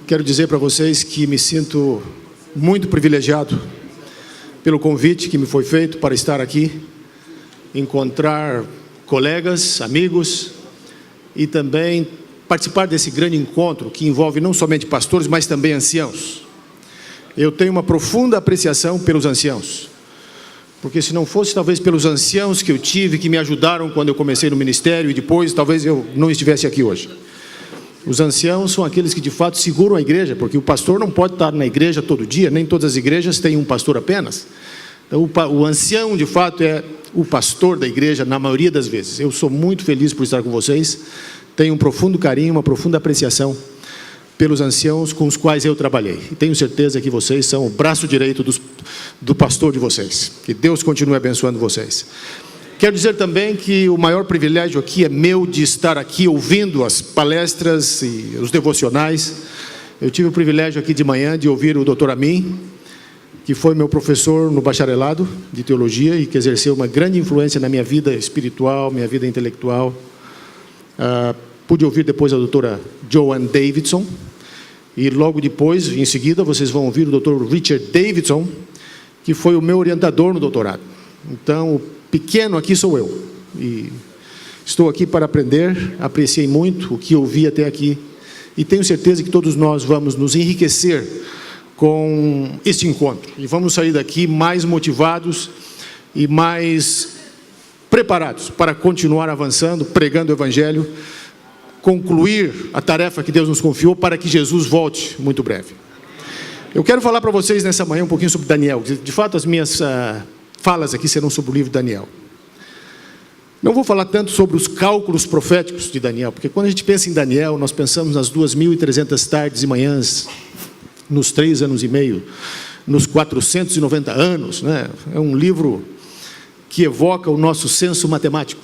quero dizer para vocês que me sinto muito privilegiado pelo convite que me foi feito para estar aqui, encontrar colegas, amigos e também participar desse grande encontro que envolve não somente pastores, mas também anciãos. Eu tenho uma profunda apreciação pelos anciãos, porque se não fosse talvez pelos anciãos que eu tive, que me ajudaram quando eu comecei no ministério e depois, talvez eu não estivesse aqui hoje. Os anciãos são aqueles que de fato seguram a igreja, porque o pastor não pode estar na igreja todo dia, nem todas as igrejas têm um pastor apenas. Então o ancião de fato é o pastor da igreja na maioria das vezes. Eu sou muito feliz por estar com vocês, tenho um profundo carinho, uma profunda apreciação pelos anciãos com os quais eu trabalhei. E tenho certeza que vocês são o braço direito do pastor de vocês. Que Deus continue abençoando vocês. Quero dizer também que o maior privilégio aqui é meu de estar aqui ouvindo as palestras e os devocionais. Eu tive o privilégio aqui de manhã de ouvir o Dr. Amin, que foi meu professor no bacharelado de teologia e que exerceu uma grande influência na minha vida espiritual, minha vida intelectual. Pude ouvir depois a doutora Joan Davidson e logo depois, em seguida, vocês vão ouvir o Dr. Richard Davidson, que foi o meu orientador no doutorado. Então, pequeno aqui sou eu, e estou aqui para aprender, apreciei muito o que ouvi até aqui, e tenho certeza que todos nós vamos nos enriquecer com este encontro, e vamos sair daqui mais motivados e mais preparados para continuar avançando, pregando o Evangelho, concluir a tarefa que Deus nos confiou para que Jesus volte muito breve. Eu quero falar para vocês nessa manhã um pouquinho sobre Daniel, de fato as minhas falas aqui serão sobre o livro de Daniel. Não vou falar tanto sobre os cálculos proféticos de Daniel, porque quando a gente pensa em Daniel, nós pensamos nas 2.300 tardes e manhãs, nos 3 anos e meio, nos 490 anos, né? É um livro que evoca o nosso senso matemático.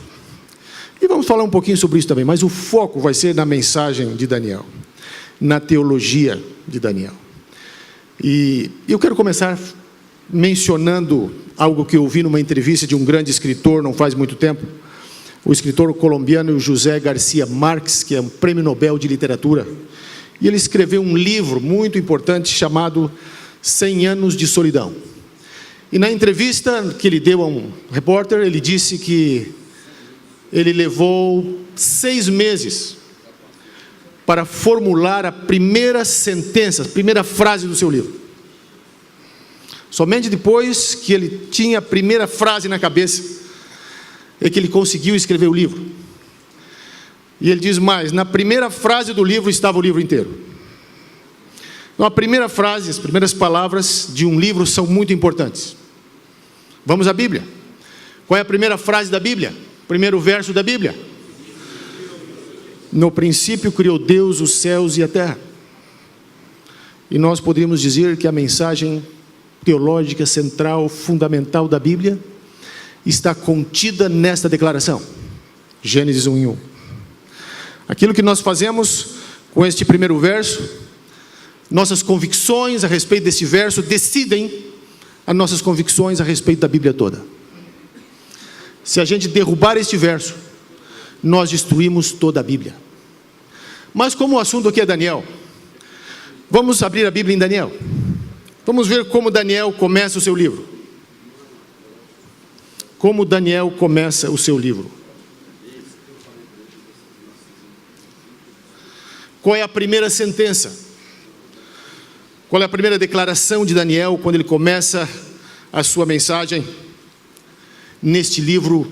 E vamos falar um pouquinho sobre isso também, mas o foco vai ser na mensagem de Daniel, na teologia de Daniel. E eu quero começar mencionando algo que eu ouvi numa entrevista de um grande escritor não faz muito tempo, o escritor colombiano José Garcia Marques, que é um prêmio Nobel de literatura, e ele escreveu um livro muito importante chamado 100 anos de solidão. E na entrevista que ele deu a um repórter, ele disse que ele levou 6 meses para formular a primeira sentença, a primeira frase do seu livro. Somente depois que ele tinha a primeira frase na cabeça, é que ele conseguiu escrever o livro. E ele diz mais, na primeira frase do livro estava o livro inteiro. Então a primeira frase, as primeiras palavras de um livro são muito importantes. Vamos à Bíblia. Qual é a primeira frase da Bíblia? Primeiro verso da Bíblia. No princípio criou Deus os céus e a terra. E nós poderíamos dizer que a mensagem teológica central, fundamental da Bíblia, está contida nesta declaração. Gênesis 1:1. Aquilo que nós fazemos com este primeiro verso, nossas convicções a respeito desse verso decidem as nossas convicções a respeito da Bíblia toda. Se a gente derrubar este verso, nós destruímos toda a Bíblia. Mas como o assunto aqui é Daniel, vamos abrir a Bíblia em Daniel. Vamos ver como Daniel começa o seu livro. Como Daniel começa o seu livro. Qual é a primeira sentença? Qual é a primeira declaração de Daniel quando ele começa a sua mensagem neste livro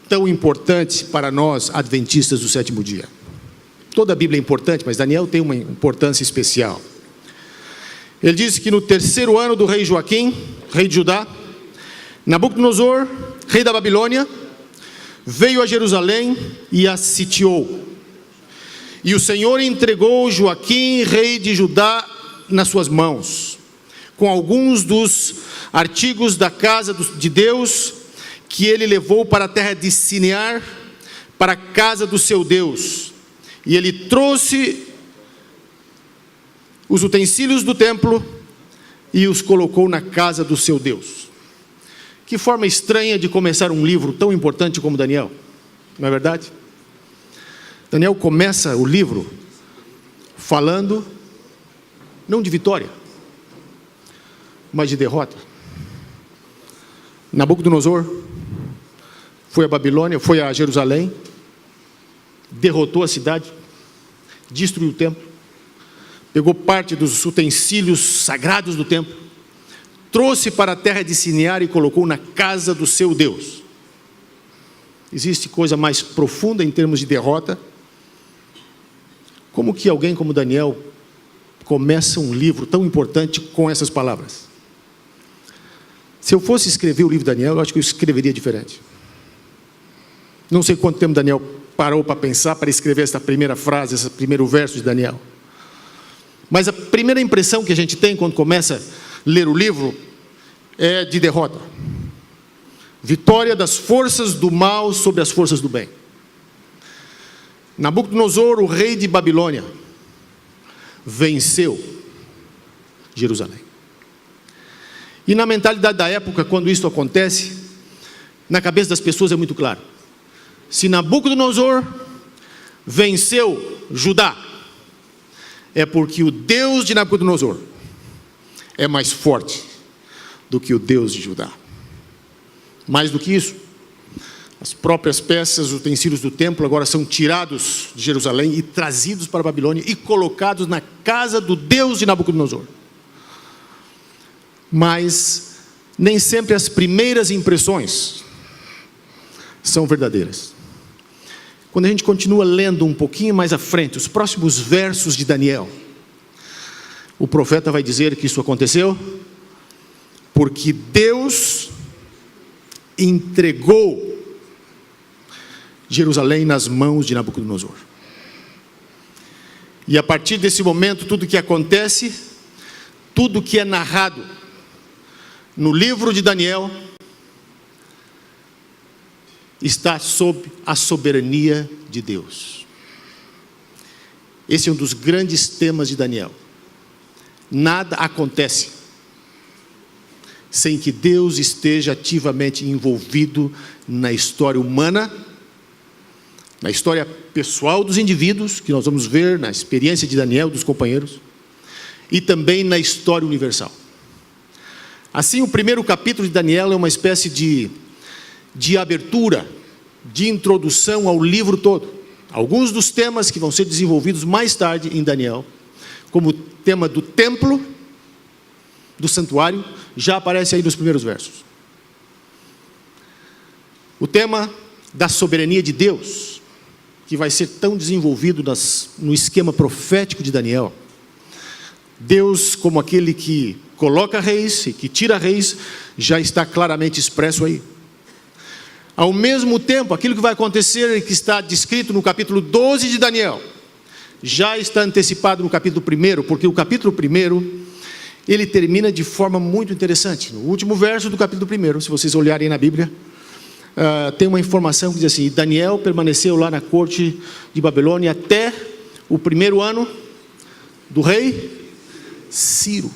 tão importante para nós, adventistas do sétimo dia? Toda a Bíblia é importante, mas Daniel tem uma importância especial. Ele diz que no 3º ano do rei Joaquim, rei de Judá, Nabucodonosor, rei da Babilônia, veio a Jerusalém e a sitiou. E o Senhor entregou Joaquim, rei de Judá, nas suas mãos, com alguns dos artigos da casa de Deus, que ele levou para a terra de Sinear, para a casa do seu Deus. E ele trouxe os utensílios do templo e os colocou na casa do seu Deus. Que forma estranha de começar um livro tão importante como Daniel, não é verdade? Daniel começa o livro falando não de vitória, mas de derrota. Nabucodonosor foi a Babilônia, foi a Jerusalém, derrotou a cidade, destruiu o templo, pegou parte dos utensílios sagrados do templo, trouxe para a terra de Sinear e colocou na casa do seu Deus. Existe coisa mais profunda em termos de derrota? Como que alguém como Daniel começa um livro tão importante com essas palavras? Se eu fosse escrever o livro de Daniel, eu acho que eu escreveria diferente. Não sei quanto tempo Daniel parou para pensar, para escrever essa primeira frase, esse primeiro verso de Daniel. Mas a primeira impressão que a gente tem quando começa a ler o livro é de derrota. Vitória das forças do mal sobre as forças do bem. Nabucodonosor, o rei de Babilônia, venceu Jerusalém. E na mentalidade da época, quando isso acontece, na cabeça das pessoas é muito claro. Se Nabucodonosor venceu Judá, é porque o Deus de Nabucodonosor é mais forte do que o Deus de Judá. Mais do que isso, as próprias peças, os utensílios do templo agora são tirados de Jerusalém e trazidos para a Babilônia e colocados na casa do Deus de Nabucodonosor. Mas nem sempre as primeiras impressões são verdadeiras. Quando a gente continua lendo um pouquinho mais à frente, os próximos versos de Daniel, o profeta vai dizer que isso aconteceu porque Deus entregou Jerusalém nas mãos de Nabucodonosor. E a partir desse momento, tudo que acontece, tudo que é narrado no livro de Daniel, está sob a soberania de Deus. Esse é um dos grandes temas de Daniel. Nada acontece sem que Deus esteja ativamente envolvido na história humana, na história pessoal dos indivíduos, que nós vamos ver na experiência de Daniel, dos companheiros, e também na história universal. Assim, o primeiro capítulo de Daniel é uma espécie de abertura, de introdução ao livro todo. Alguns dos temas que vão ser desenvolvidos mais tarde em Daniel, como o tema do templo, do santuário, já aparece aí nos primeiros versos. O tema da soberania de Deus, que vai ser tão desenvolvido no esquema profético de Daniel. Deus, como aquele que coloca reis e que tira reis, já está claramente expresso aí. Ao mesmo tempo, aquilo que vai acontecer, que está descrito no capítulo 12 de Daniel, já está antecipado no capítulo 1, porque o capítulo 1, ele termina de forma muito interessante. No último verso do capítulo 1, se vocês olharem na Bíblia, tem uma informação que diz assim: Daniel permaneceu lá na corte de Babilônia até o 1º ano do rei Ciro.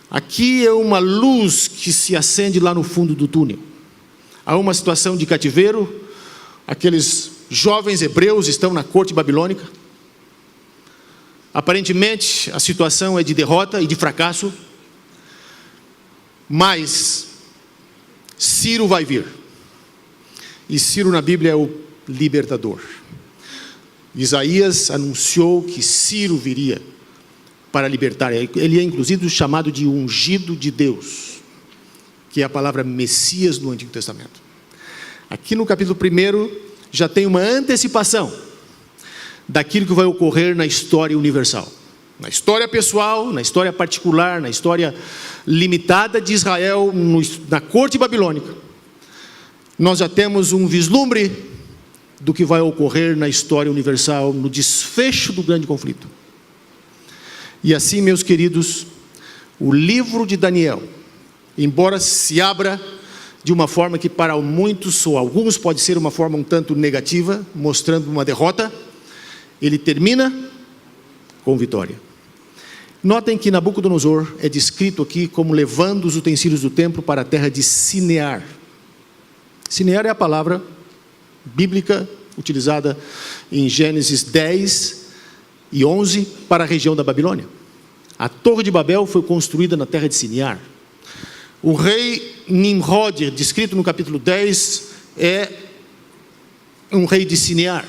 Aqui é uma luz que se acende lá no fundo do túnel. Há uma situação de cativeiro, aqueles jovens hebreus estão na corte babilônica. Aparentemente a situação é de derrota e de fracasso, mas Ciro vai vir. E Ciro na Bíblia é o libertador. Isaías anunciou que Ciro viria para libertar. Ele é inclusive chamado de ungido de Deus, que é a palavra Messias no Antigo Testamento. Aqui no capítulo 1 já tem uma antecipação daquilo que vai ocorrer na história universal. Na história pessoal, na história particular, na história limitada de Israel, na corte babilônica. Nós já temos um vislumbre do que vai ocorrer na história universal, no desfecho do grande conflito. E assim, meus queridos, o livro de Daniel, embora se abra de uma forma que para muitos ou alguns pode ser uma forma um tanto negativa, mostrando uma derrota, ele termina com vitória. Notem que Nabucodonosor é descrito aqui como levando os utensílios do templo para a terra de Sinear. Sinear é a palavra bíblica utilizada em Gênesis 10 e 11 para a região da Babilônia. A Torre de Babel foi construída na terra de Siniar. O rei Nimrod, descrito no capítulo 10, é um rei de Siniar.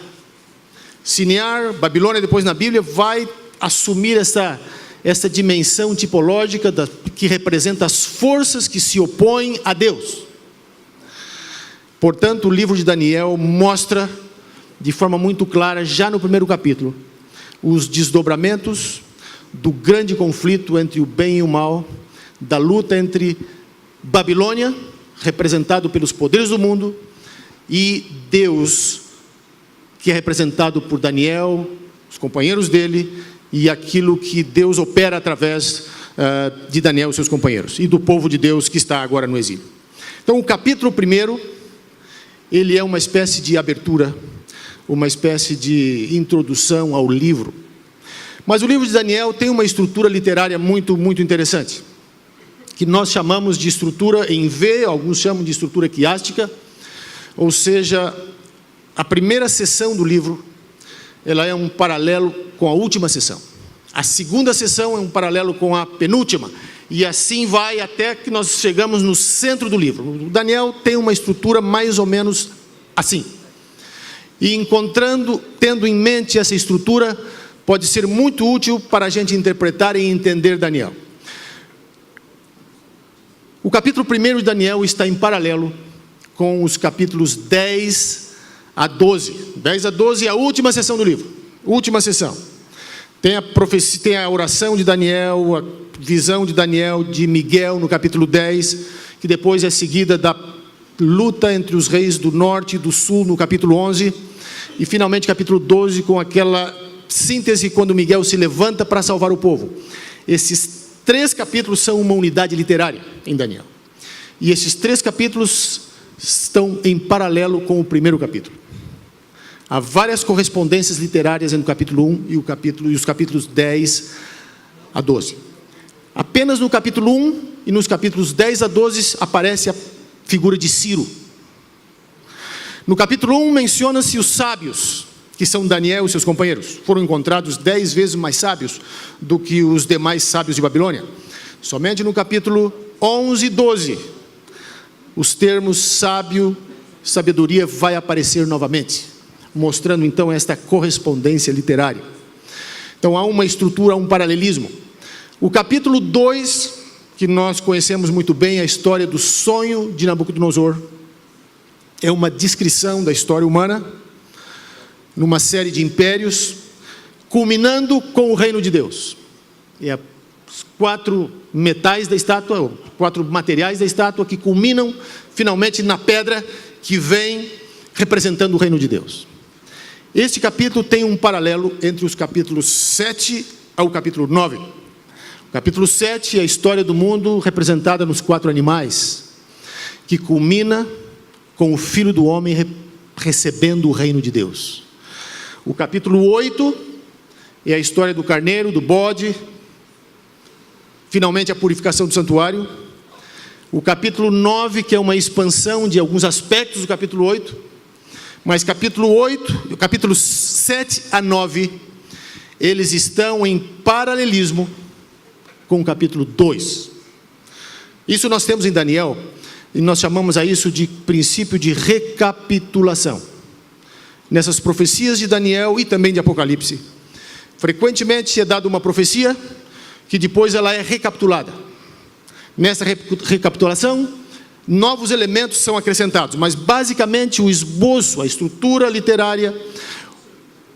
Siniar, Babilônia, depois na Bíblia, vai assumir essa dimensão tipológica que representa as forças que se opõem a Deus. Portanto, o livro de Daniel mostra de forma muito clara, já no primeiro capítulo, os desdobramentos do grande conflito entre o bem e o mal, da luta entre Babilônia, representado pelos poderes do mundo, e Deus, que é representado por Daniel, os companheiros dele, e aquilo que Deus opera através de Daniel e seus companheiros, e do povo de Deus que está agora no exílio. Então, o capítulo 1, ele é uma espécie de abertura, uma espécie de introdução ao livro. Mas o livro de Daniel tem uma estrutura literária muito, muito interessante, que nós chamamos de estrutura em V, alguns chamam de estrutura quiástica, ou seja, a primeira sessão do livro, ela é um paralelo com a última sessão. A segunda sessão é um paralelo com a penúltima, e assim vai até que nós chegamos no centro do livro. O Daniel tem uma estrutura mais ou menos assim. E tendo em mente essa estrutura, pode ser muito útil para a gente interpretar e entender Daniel. O capítulo 1 de Daniel está em paralelo com os capítulos 10 a 12. 10 a 12 é a última sessão do livro. Última sessão. Tem a profecia, tem a oração de Daniel, a visão de Daniel, de Miguel no capítulo 10, que depois é seguida da luta entre os reis do norte e do sul no capítulo 11, e finalmente capítulo 12 com aquela síntese quando Miguel se levanta para salvar o povo. Esses 3 capítulos são uma unidade literária em Daniel. E esses 3 capítulos estão em paralelo com o primeiro capítulo. Há várias correspondências literárias entre o capítulo 1 e os capítulos 10 a 12. Apenas no capítulo 1 e nos capítulos 10 a 12 aparece a figura de Ciro. No capítulo 1 menciona-se os sábios, que são Daniel e seus companheiros. Foram encontrados 10 vezes mais sábios do que os demais sábios de Babilônia. Somente no capítulo 11 e 12, os termos sábio, sabedoria vai aparecer novamente, mostrando então esta correspondência literária. Então há uma estrutura, há um paralelismo. O capítulo 2, que nós conhecemos muito bem, a história do sonho de Nabucodonosor, é uma descrição da história humana, numa série de impérios, culminando com o reino de Deus. E os 4 metais da estátua, 4 materiais da estátua que culminam finalmente na pedra que vem representando o reino de Deus. Este capítulo tem um paralelo entre os capítulos 7 ao capítulo 9. O capítulo 7 é a história do mundo representada nos 4 animais, que culmina com o Filho do Homem recebendo o reino de Deus. O capítulo 8 é a história do carneiro, do bode, finalmente a purificação do santuário. O capítulo 9, que é uma expansão de alguns aspectos do capítulo 8. Mas capítulos 7 a 9, eles estão em paralelismo com o capítulo 2. Isso nós temos em Daniel, e nós chamamos a isso de princípio de recapitulação. Nessas profecias de Daniel e também de Apocalipse, frequentemente é dada uma profecia que depois ela é recapitulada. Nessa recapitulação, novos elementos são acrescentados, mas basicamente o esboço, a estrutura literária,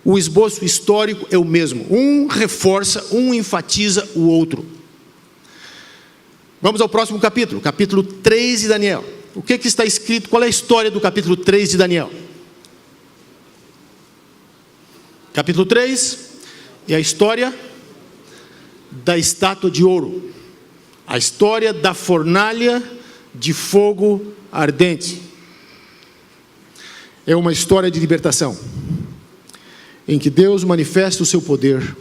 o esboço histórico é o mesmo. Um reforça, um enfatiza o outro. Vamos ao próximo capítulo, capítulo 3 de Daniel. O que está escrito? Qual é a história do capítulo 3 de Daniel? Capítulo 3 é a história da estátua de ouro, a história da fornalha de fogo ardente. É uma história de libertação, em que Deus manifesta o seu poder,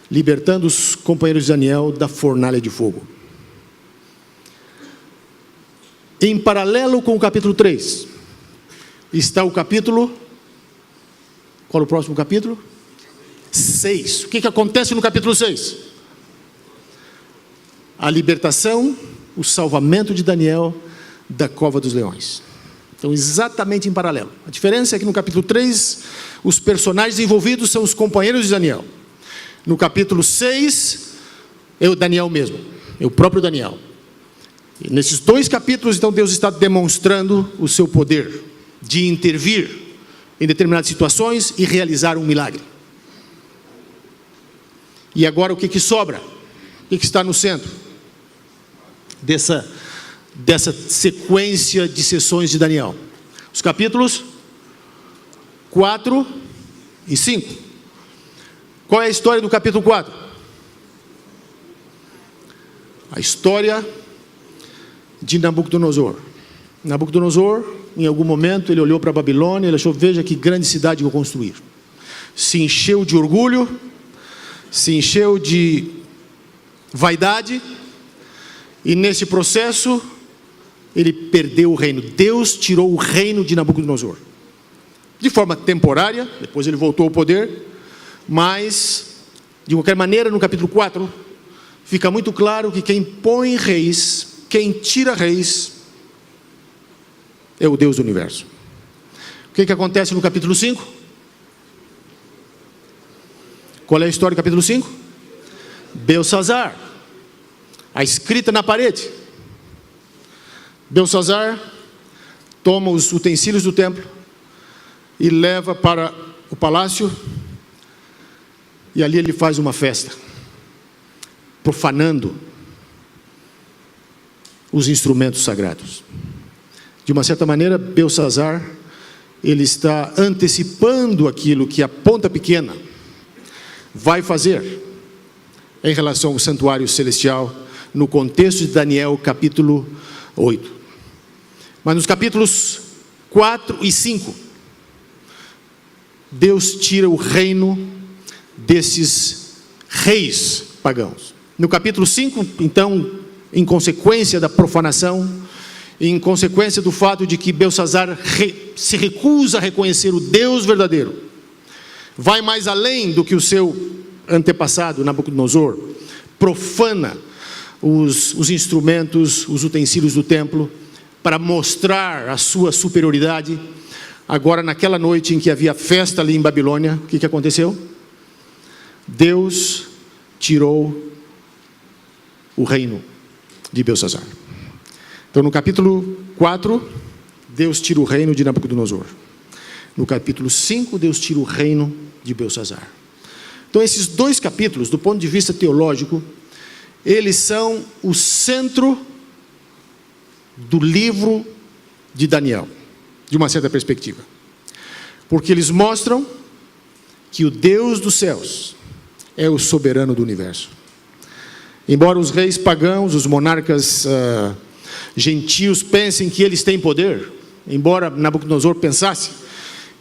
libertando os companheiros de Daniel da fornalha de fogo. Em paralelo com o capítulo 3, está o capítulo... Qual é o próximo capítulo? 6. O que acontece no capítulo 6? a libertação, o salvamento de Daniel da cova dos leões. Então, exatamente em paralelo. A diferença é que no capítulo 3, os personagens envolvidos são os companheiros de Daniel. No capítulo 6, é o Daniel mesmo, é o próprio Daniel. E nesses 2 capítulos, então, Deus está demonstrando o seu poder de intervir em determinadas situações e realizar um milagre. E agora o que sobra? O que está no centro dessa sequência de sessões de Daniel? Os capítulos 4 e 5. Qual é a história do capítulo 4? A história de Nabucodonosor. Nabucodonosor, em algum momento, ele olhou para a Babilônia, ele achou, veja que grande cidade eu vou construir. Se encheu de orgulho, se encheu de vaidade, e nesse processo, ele perdeu o reino. Deus tirou o reino de Nabucodonosor. De forma temporária, depois ele voltou ao poder, mas, de qualquer maneira, no capítulo 4, fica muito claro que quem põe reis, quem tira reis, é o Deus do universo. O que acontece no capítulo 5? Qual é a história do capítulo 5? Belsazar, a escrita na parede. Belsazar toma os utensílios do templo e leva para o palácio, e ali ele faz uma festa, profanando os instrumentos sagrados. De uma certa maneira, Belsazar, ele está antecipando aquilo que a ponta pequena vai fazer em relação ao santuário celestial, no contexto de Daniel capítulo 8. Mas nos capítulos 4 e 5, Deus tira o reino desses reis pagãos. No capítulo 5, então, em consequência da profanação, em consequência do fato de que Belsazar se recusa a reconhecer o Deus verdadeiro, vai mais além do que o seu antepassado, Nabucodonosor, profana os instrumentos, os utensílios do templo, para mostrar a sua superioridade. Agora, naquela noite em que havia festa ali em Babilônia, o que aconteceu? Deus tirou o reino de Belsazar. Então, no capítulo 4, Deus tira o reino de Nabucodonosor. No capítulo 5, Deus tira o reino de Belsazar. Então, esses 2 capítulos, do ponto de vista teológico, eles são o centro do livro de Daniel, de uma certa perspectiva. Porque eles mostram que o Deus dos céus é o soberano do universo. Embora os reis pagãos, os monarcas gentios pensem que eles têm poder, embora Nabucodonosor pensasse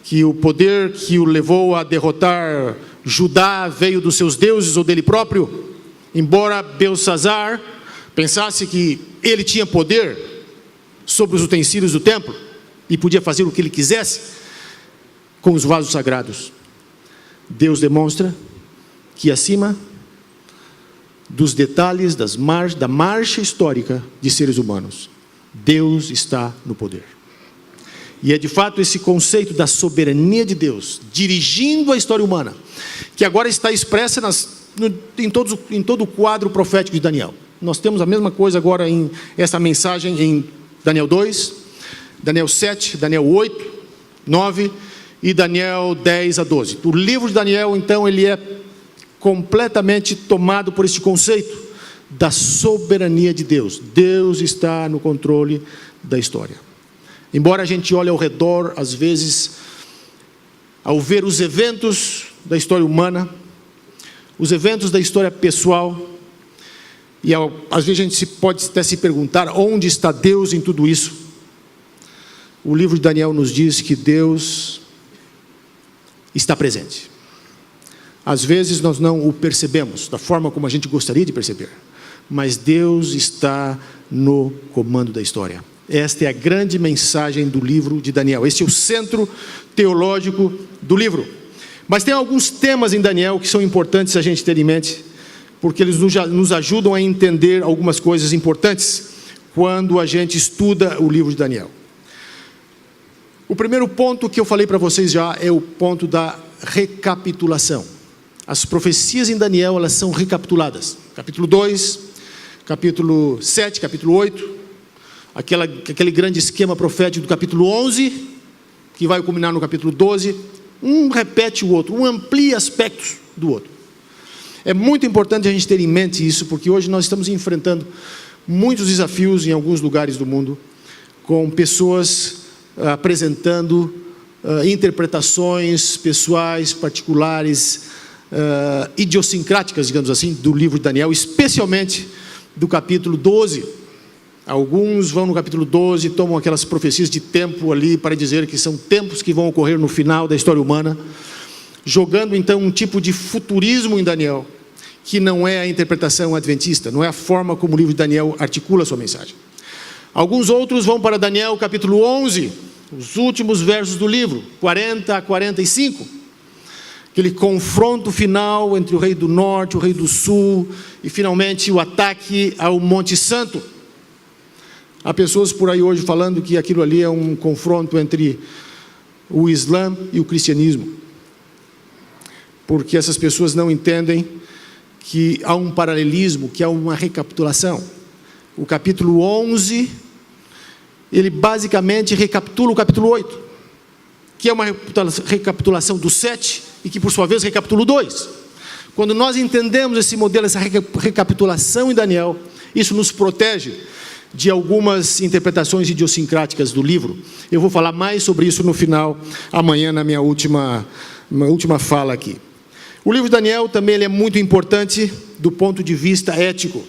que o poder que o levou a derrotar Judá veio dos seus deuses ou dele próprio, embora Belsazar pensasse que ele tinha poder sobre os utensílios do templo e podia fazer o que ele quisesse com os vasos sagrados, Deus demonstra que acima dos detalhes da marcha histórica de seres humanos, Deus está no poder. E é de fato esse conceito da soberania de Deus, dirigindo a história humana, que agora está expressa em todo o quadro profético de Daniel. Nós temos a mesma coisa agora em essa mensagem em Daniel 2, Daniel 7, Daniel 8, 9 e Daniel 10 a 12. O livro de Daniel, então, ele é completamente tomado por esse conceito da soberania de Deus. Deus está no controle da história. Embora a gente olhe ao redor, às vezes, ao ver os eventos da história humana, os eventos da história pessoal, e às vezes a gente pode até se perguntar onde está Deus em tudo isso. O livro de Daniel nos diz que Deus está presente. Às vezes nós não o percebemos da forma como a gente gostaria de perceber, mas Deus está no comando da história. Esta é a grande mensagem do livro de Daniel. Este é o centro teológico do livro. Mas tem alguns temas em Daniel que são importantes a gente ter em mente, porque eles nos ajudam a entender algumas coisas importantes quando a gente estuda o livro de Daniel. O primeiro ponto que eu falei para vocês já é o ponto da recapitulação. As profecias em Daniel, elas são recapituladas. Capítulo 2, capítulo 7, capítulo 8, aquele grande esquema profético do capítulo 11, que vai culminar no capítulo 12, um repete o outro, um amplia aspectos do outro. É muito importante a gente ter em mente isso, porque hoje nós estamos enfrentando muitos desafios em alguns lugares do mundo, com pessoas apresentando interpretações pessoais, particulares, idiosincráticas, digamos assim, do livro de Daniel, especialmente do capítulo 12. Alguns vão no capítulo 12 e tomam aquelas profecias de tempo ali para dizer que são tempos que vão ocorrer no final da história humana, jogando então um tipo de futurismo em Daniel, que não é a interpretação adventista, não é a forma como o livro de Daniel articula a sua mensagem. Alguns outros vão para Daniel capítulo 11, os últimos versos do livro, 40 a 45, aquele confronto final entre o rei do norte e o rei do sul, e finalmente o ataque ao Monte Santo. Há pessoas por aí hoje falando que aquilo ali é um confronto entre o Islã e o cristianismo, porque essas pessoas não entendem que há um paralelismo, que há uma recapitulação. O capítulo 11, ele basicamente recapitula o capítulo 8, que é uma recapitulação do 7, e que por sua vez recapitula o 2. Quando nós entendemos esse modelo, essa recapitulação em Daniel, isso nos protege de algumas interpretações idiosincráticas do livro. Eu vou falar mais sobre isso no final, amanhã, na minha última fala aqui. O livro de Daniel também ele é muito importante do ponto de vista ético.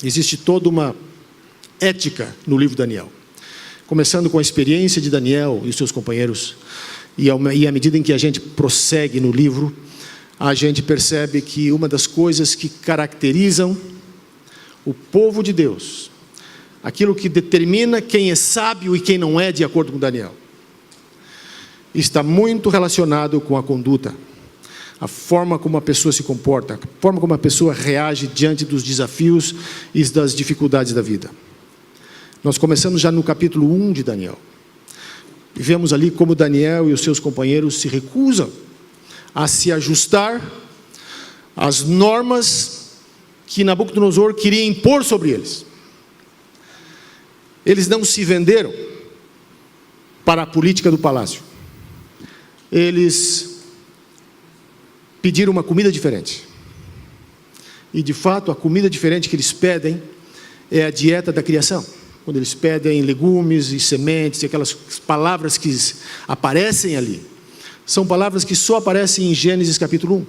Existe toda uma ética no livro de Daniel, começando com a experiência de Daniel e os seus companheiros, e à medida em que a gente prossegue no livro, a gente percebe que uma das coisas que caracterizam o povo de Deus, aquilo que determina quem é sábio e quem não é, de acordo com Daniel, está muito relacionado com a conduta, a forma como a pessoa se comporta, a forma como a pessoa reage diante dos desafios e das dificuldades da vida. Nós começamos já no capítulo 1 de Daniel. E vemos ali como Daniel e os seus companheiros se recusam a se ajustar às normas que Nabucodonosor queria impor sobre eles. Eles não se venderam para a política do palácio. Eles pediram uma comida diferente. E de fato, a comida diferente que eles pedem é a dieta da criação. Quando eles pedem legumes e sementes, e aquelas palavras que aparecem ali, são palavras que só aparecem em Gênesis capítulo 1.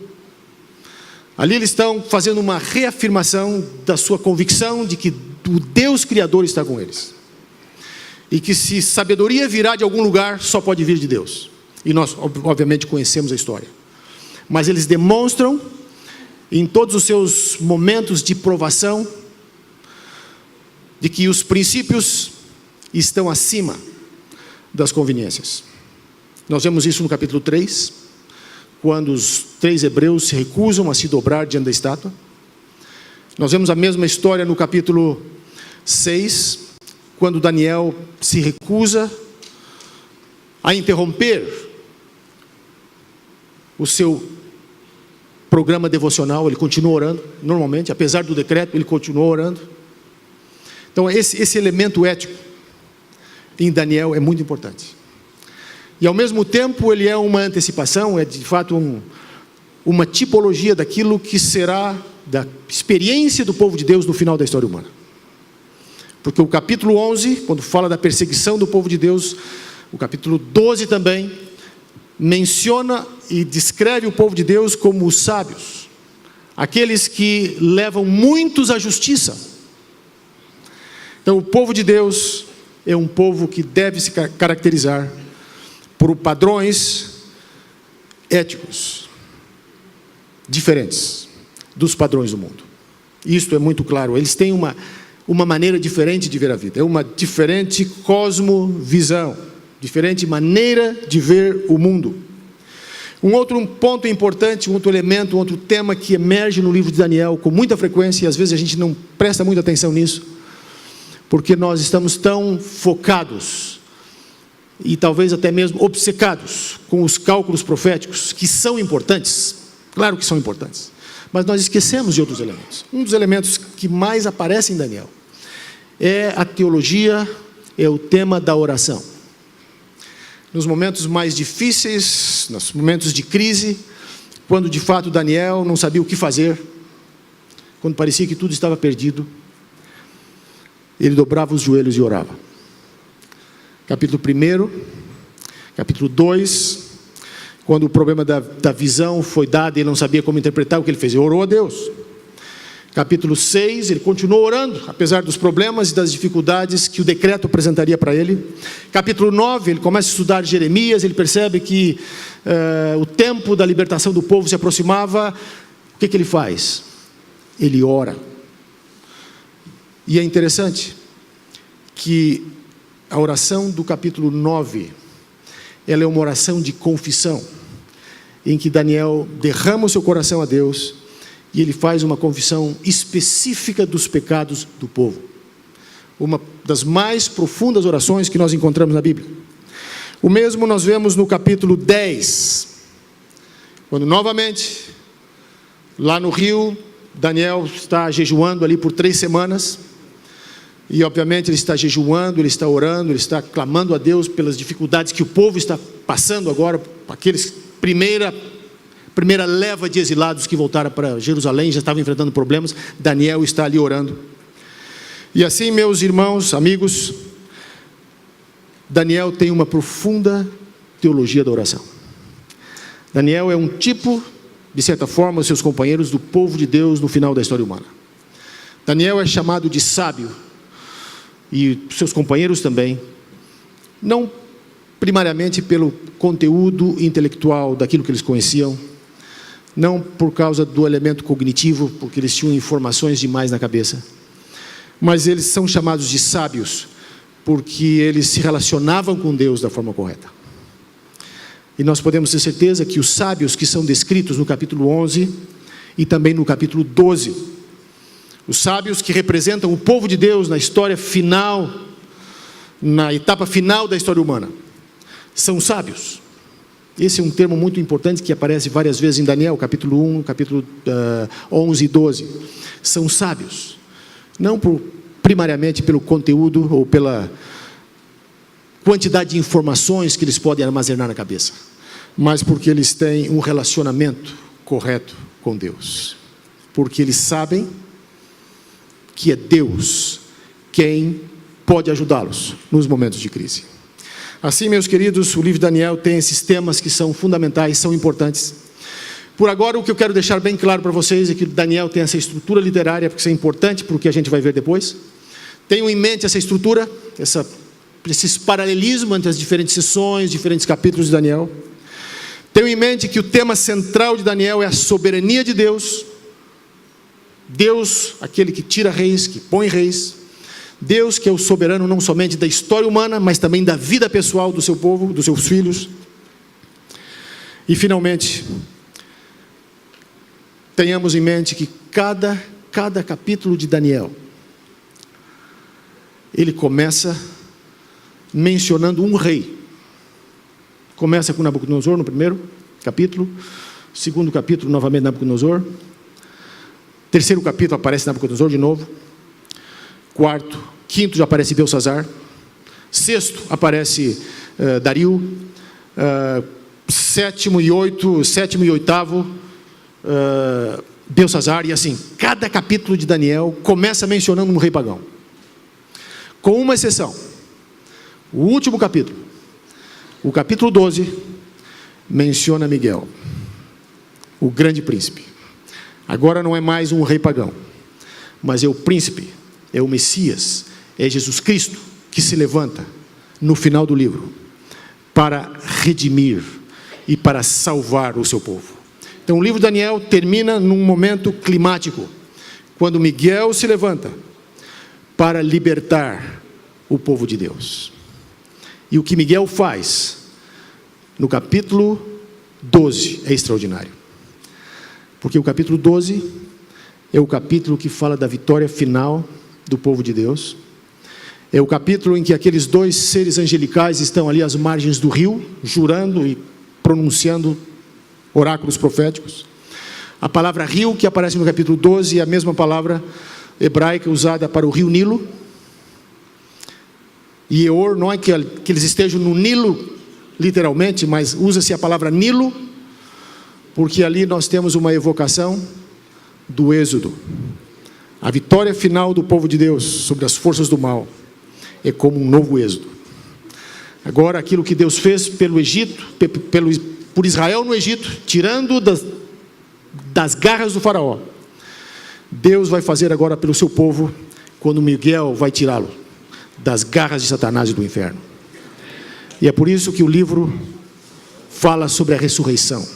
Ali eles estão fazendo uma reafirmação da sua convicção de que o Deus Criador está com eles. E que se sabedoria virá de algum lugar, só pode vir de Deus. E nós, obviamente, conhecemos a história. Mas eles demonstram, em todos os seus momentos de provação, de que os princípios estão acima das conveniências. Nós vemos isso no capítulo 3, quando os 3 hebreus se recusam a se dobrar diante da estátua. Nós vemos a mesma história no capítulo 6, quando Daniel se recusa a interromper o seu programa devocional. Ele continua orando, normalmente, apesar do decreto, ele continua orando. Então esse elemento ético em Daniel é muito importante. E ao mesmo tempo ele é uma antecipação, é de fato uma tipologia daquilo que será da experiência do povo de Deus no final da história humana. Porque o capítulo 11, quando fala da perseguição do povo de Deus, o capítulo 12 também menciona e descreve o povo de Deus como os sábios, aqueles que levam muitos à justiça. Então o povo de Deus é um povo que deve se caracterizar por padrões éticos diferentes dos padrões do mundo. Isto é muito claro. Eles têm uma maneira diferente de ver a vida, é uma diferente cosmovisão, diferente maneira de ver o mundo. Um outro ponto importante, um outro elemento, um outro tema que emerge no livro de Daniel com muita frequência, e às vezes a gente não presta muita atenção nisso, porque nós estamos tão focados, e talvez até mesmo obcecados, com os cálculos proféticos, que são importantes, claro que são importantes, mas nós esquecemos de outros elementos. Um dos elementos que mais aparece em Daniel é a teologia, é o tema da oração. Nos momentos mais difíceis, nos momentos de crise, quando de fato Daniel não sabia o que fazer, quando parecia que tudo estava perdido, ele dobrava os joelhos e orava. Capítulo 1, capítulo 2, quando o problema da visão foi dado e ele não sabia como interpretar, o que ele fez? Ele orou a Deus. Capítulo 6, ele continuou orando, apesar dos problemas e das dificuldades que o decreto apresentaria para ele. Capítulo 9, ele começa a estudar Jeremias, ele percebe que o tempo da libertação do povo se aproximava. O que ele faz? Ele ora. E é interessante que a oração do capítulo 9, ela é uma oração de confissão, em que Daniel derrama o seu coração a Deus, e ele faz uma confissão específica dos pecados do povo. Uma das mais profundas orações que nós encontramos na Bíblia. O mesmo nós vemos no capítulo 10, quando novamente, lá no rio, Daniel está jejuando ali por 3 semanas, e obviamente ele está jejuando, ele está orando, ele está clamando a Deus pelas dificuldades que o povo está passando agora, aqueles primeira leva de exilados que voltaram para Jerusalém, já estavam enfrentando problemas. Daniel está ali orando. E assim, meus irmãos, amigos, Daniel tem uma profunda teologia da oração. Daniel é um tipo, de certa forma, os seus companheiros do povo de Deus no final da história humana. Daniel é chamado de sábio, e seus companheiros também, não primariamente pelo conteúdo intelectual daquilo que eles conheciam, não por causa do elemento cognitivo, porque eles tinham informações demais na cabeça, mas eles são chamados de sábios, porque eles se relacionavam com Deus da forma correta. E nós podemos ter certeza que os sábios que são descritos no capítulo 11 e também no capítulo 12, os sábios que representam o povo de Deus na história final, na etapa final da história humana, são sábios. Esse é um termo muito importante que aparece várias vezes em Daniel, capítulo 1, capítulo 11 e 12. São sábios, não primariamente pelo conteúdo ou pela quantidade de informações que eles podem armazenar na cabeça, mas porque eles têm um relacionamento correto com Deus, porque eles sabem que é Deus quem pode ajudá-los nos momentos de crise. Assim, meus queridos, o livro de Daniel tem esses temas que são fundamentais, são importantes. Por agora, o que eu quero deixar bem claro para vocês é que Daniel tem essa estrutura literária, porque isso é importante para o que a gente vai ver depois. Tenham em mente essa estrutura, esses paralelismos entre as diferentes sessões, diferentes capítulos de Daniel. Tenham em mente que o tema central de Daniel é a soberania de Deus. Deus, aquele que tira reis, que põe reis. Deus que é o soberano não somente da história humana, mas também da vida pessoal do seu povo, dos seus filhos. E finalmente, tenhamos em mente que cada capítulo de Daniel, ele começa mencionando um rei. Começa com Nabucodonosor no primeiro capítulo, segundo capítulo novamente Nabucodonosor, terceiro capítulo aparece Nabucodonosor de novo, quinto já aparece Belsazar, sexto aparece Dario, sétimo e oitavo Belsazar, e assim, cada capítulo de Daniel começa mencionando um rei pagão, com uma exceção. O último capítulo, o capítulo 12, menciona Miguel, o grande príncipe. Agora não é mais um rei pagão, mas é o príncipe, é o Messias, é Jesus Cristo que se levanta no final do livro para redimir e para salvar o seu povo. Então o livro de Daniel termina num momento climático, quando Miguel se levanta para libertar o povo de Deus. E o que Miguel faz no capítulo 12 é extraordinário. Porque o capítulo 12 é o capítulo que fala da vitória final do povo de Deus. É o capítulo em que aqueles 2 seres angelicais estão ali às margens do rio, jurando e pronunciando oráculos proféticos. A palavra rio, que aparece no capítulo 12, é a mesma palavra hebraica usada para o rio Nilo. E Eor, não é que eles estejam no Nilo, literalmente, mas usa-se a palavra Nilo, porque ali nós temos uma evocação do Êxodo. A vitória final do povo de Deus sobre as forças do mal é como um novo Êxodo. Agora, aquilo que Deus fez pelo Egito, por Israel no Egito, tirando das garras do faraó, Deus vai fazer agora pelo seu povo, quando Miguel vai tirá-lo das garras de Satanás e do inferno. E é por isso que o livro fala sobre a ressurreição,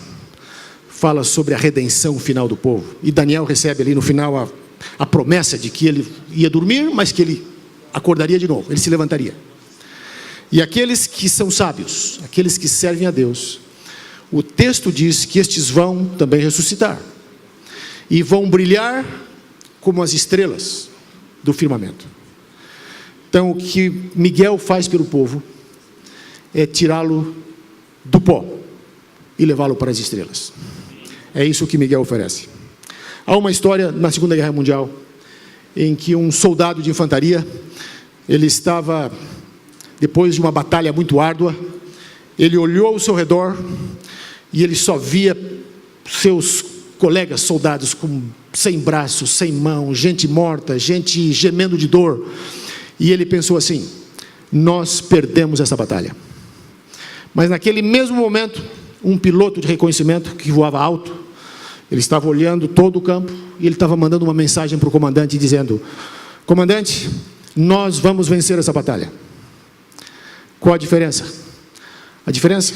fala sobre a redenção final do povo. E Daniel recebe ali no final a promessa de que ele ia dormir, mas que ele acordaria de novo, ele se levantaria. E aqueles que são sábios, aqueles que servem a Deus, o texto diz que estes vão também ressuscitar e vão brilhar como as estrelas do firmamento. Então, o que Miguel faz pelo povo é tirá-lo do pó e levá-lo para as estrelas. É isso que Miguel oferece. Há uma história na Segunda Guerra Mundial em que um soldado de infantaria, ele estava, depois de uma batalha muito árdua, ele olhou ao seu redor e ele só via seus colegas soldados sem braços, sem mão, gente morta, gente gemendo de dor. E ele pensou assim: nós perdemos essa batalha. Mas naquele mesmo momento, um piloto de reconhecimento que voava alto, ele estava olhando todo o campo e ele estava mandando uma mensagem para o comandante dizendo: comandante, nós vamos vencer essa batalha. Qual a diferença? A diferença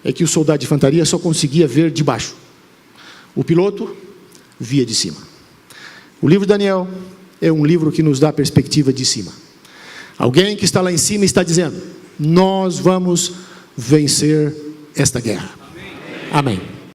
é que o soldado de infantaria só conseguia ver de baixo. O piloto via de cima. O livro de Daniel é um livro que nos dá a perspectiva de cima. Alguém que está lá em cima está dizendo: nós vamos vencer esta guerra. Amém.